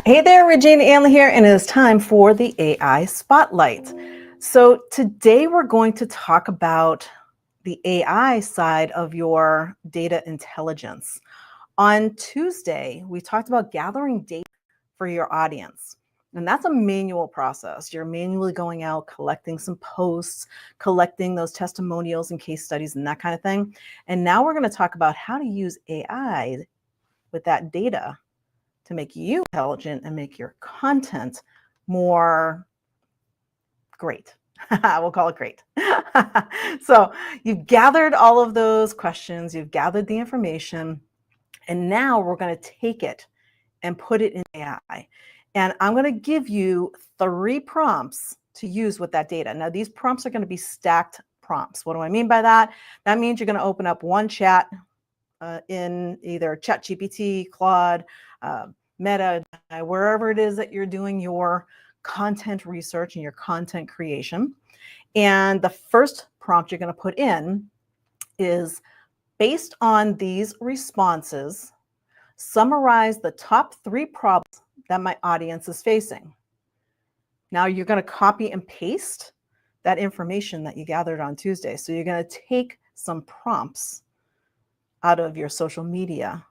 Hey there, Regina Anley here, and it is time for the AI Spotlight. So today we're going to talk about the AI side of your data intelligence. On Tuesday, we talked about gathering data for your audience. And that's a manual process. You're manually going out, collecting some posts, collecting those testimonials and case studies and that kind of thing. And now we're going to talk about how to use AI with that data to make you intelligent and make your content more great. We'll call it great. So you've gathered all of those questions, you've gathered the information, and now we're going to take it and put it in AI. And I'm going to give you 3 prompts to use with that data. Now, these prompts are going to be stacked prompts. What do I mean by that? That means you're going to open up one chat in either ChatGPT, Claude, Meta, wherever it is that you're doing your content research and your content creation. And the first prompt you're going to put in is, based on these responses, summarize the top 3 problems that my audience is facing. Now you're going to copy and paste that information that you gathered on Tuesday. So you're going to take some prompts out of your social media,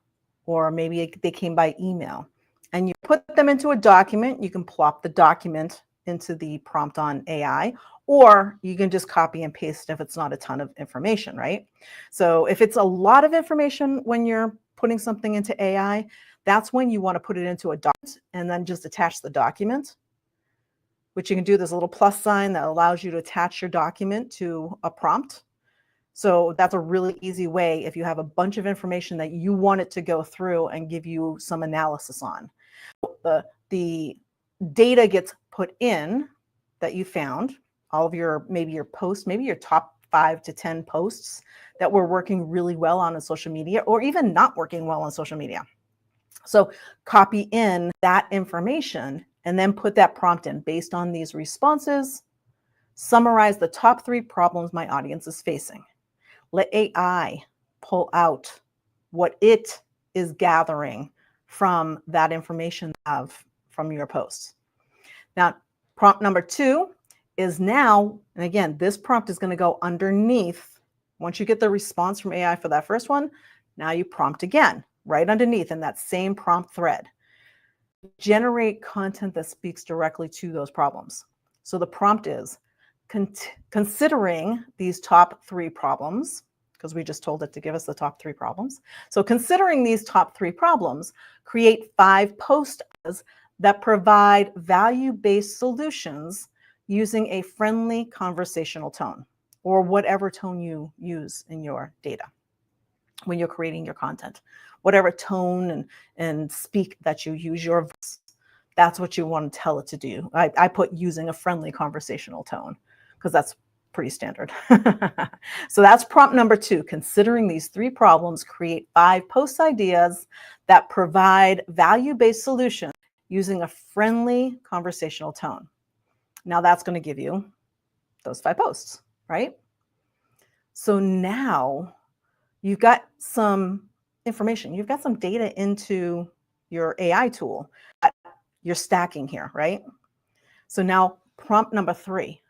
or maybe they came by email, and you put them into a document. You can plop the document into the prompt on AI, or you can just copy and paste if it's not a ton of information, right? So if it's a lot of information when you're putting something into AI, that's when you want to put it into a document and then just attach the document, which you can do. There's a little plus sign that allows you to attach your document to a prompt. So that's a really easy way if you have a bunch of information that you want it to go through and give you some analysis on. The data gets put in that you found, all of maybe your posts, maybe your top 5 to 10 posts that were working really well on social media, or even not working well on social media. So copy in that information and then put that prompt in. Based on these responses, summarize the top 3 problems my audience is facing. Let AI pull out what it is gathering from that information from your posts. Now, prompt number 2 is now, and again, this prompt is going to go underneath. Once you get the response from AI for that first one, now you prompt again, right underneath in that same prompt thread. Generate content that speaks directly to those problems. So the prompt is, considering these top 3 problems, because we just told it to give us the top 3 problems. So considering these top 3 problems, create 5 posts that provide value-based solutions using a friendly conversational tone, or whatever tone you use in your data when you're creating your content. Whatever tone and speak that you use, your voice, that's what you want to tell it to do. I put using a friendly conversational tone, because that's pretty standard. So that's prompt number 2. Considering these 3 problems, create 5 post ideas that provide value-based solutions using a friendly conversational tone. Now that's going to give you those 5 posts, right? So now you've got some information, you've got some data into your AI tool that you're stacking here, right? So now prompt number 3,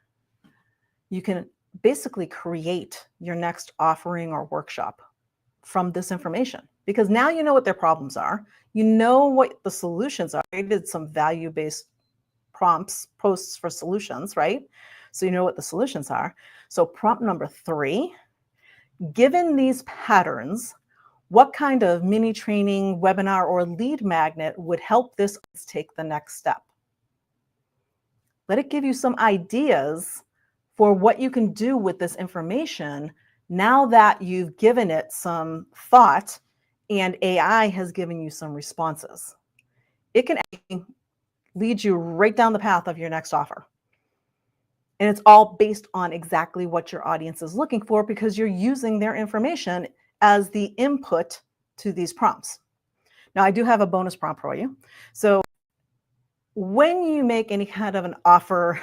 you can basically create your next offering or workshop from this information, because now you know what their problems are. You know what the solutions are. I did some value-based prompts, posts for solutions, right? So you know what the solutions are. So prompt number 3, given these patterns, what kind of mini training, webinar, or lead magnet would help this take the next step? Let it give you some ideas for what you can do with this information now that you've given it some thought and AI has given you some responses. It can lead you right down the path of your next offer. And it's all based on exactly what your audience is looking for, because you're using their information as the input to these prompts. Now, I do have a bonus prompt for you. So when you make any kind of an offer,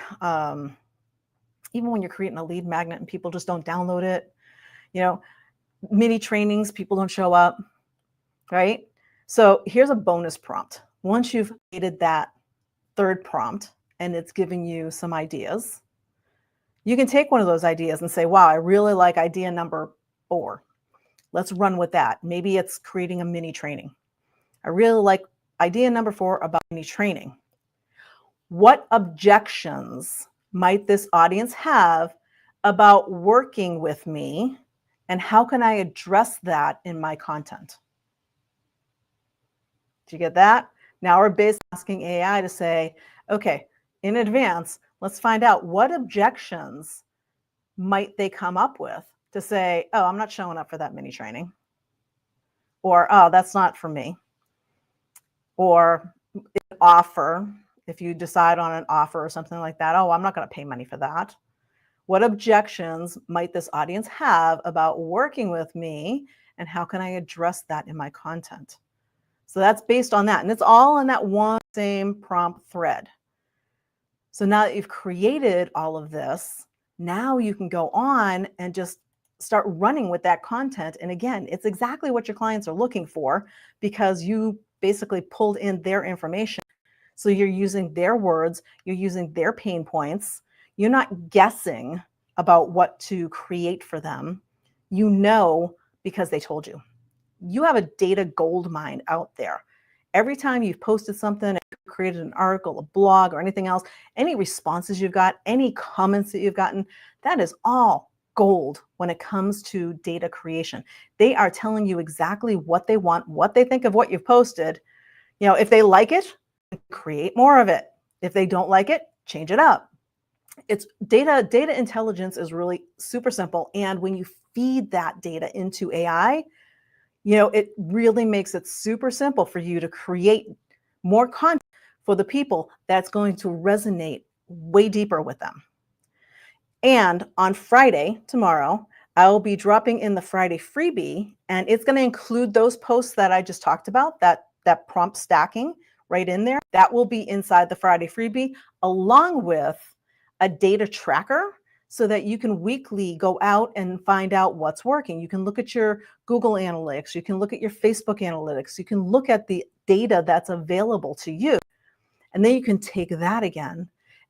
even when you're creating a lead magnet and people just don't download it, mini trainings, people don't show up, right? So here's a bonus prompt. Once you've created that third prompt and it's giving you some ideas, you can take one of those ideas and say, wow, I really like idea number 4. Let's run with that. Maybe it's creating a mini training. I really like idea number 4 about mini training. What objections might this audience have about working with me, and how can I address that in my content? Do you get that? Now we're basically asking AI to say, okay, in advance, let's find out what objections might they come up with to say, oh, I'm not showing up for that mini training. Or, oh, that's not for me. Or offer, if you decide on an offer or something like that, oh, I'm not going to pay money for that. What objections might this audience have about working with me, and how can I address that in my content? So that's based on that. And it's all in that one same prompt thread. So now that you've created all of this, now you can go on and just start running with that content. And again, it's exactly what your clients are looking for, because you basically pulled in their information. So you're using their words, you're using their pain points. You're not guessing about what to create for them. You know, because they told you. You have a data gold mine out there. Every time you've posted something, created an article, a blog, or anything else, any responses you've got, any comments that you've gotten, that is all gold when it comes to data creation. They are telling you exactly what they want, what they think of what you've posted. You know, if they like it, create more of it. If they don't like it, change it up. It's data intelligence is really super simple. And when you feed that data into AI, you know, it really makes it super simple for you to create more content for the people that's going to resonate way deeper with them. And on Friday, tomorrow, I'll be dropping in the Friday freebie, and it's going to include those posts that I just talked about, that prompt stacking right in there. That will be inside the Friday freebie, along with a data tracker, so that you can weekly go out and find out what's working. You can look at your Google Analytics, you can look at your Facebook Analytics, you can look at the data that's available to you. And then you can take that again.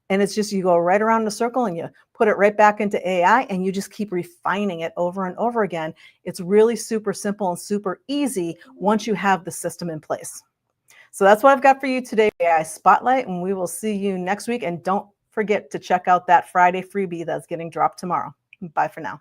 And it's just, you go right around the circle and you put it right back into AI, and you just keep refining it over and over again. It's really super simple and super easy once you have the system in place. So that's what I've got for you today, AI Spotlight, and we will see you next week. And don't forget to check out that Friday freebie that's getting dropped tomorrow. Bye for now.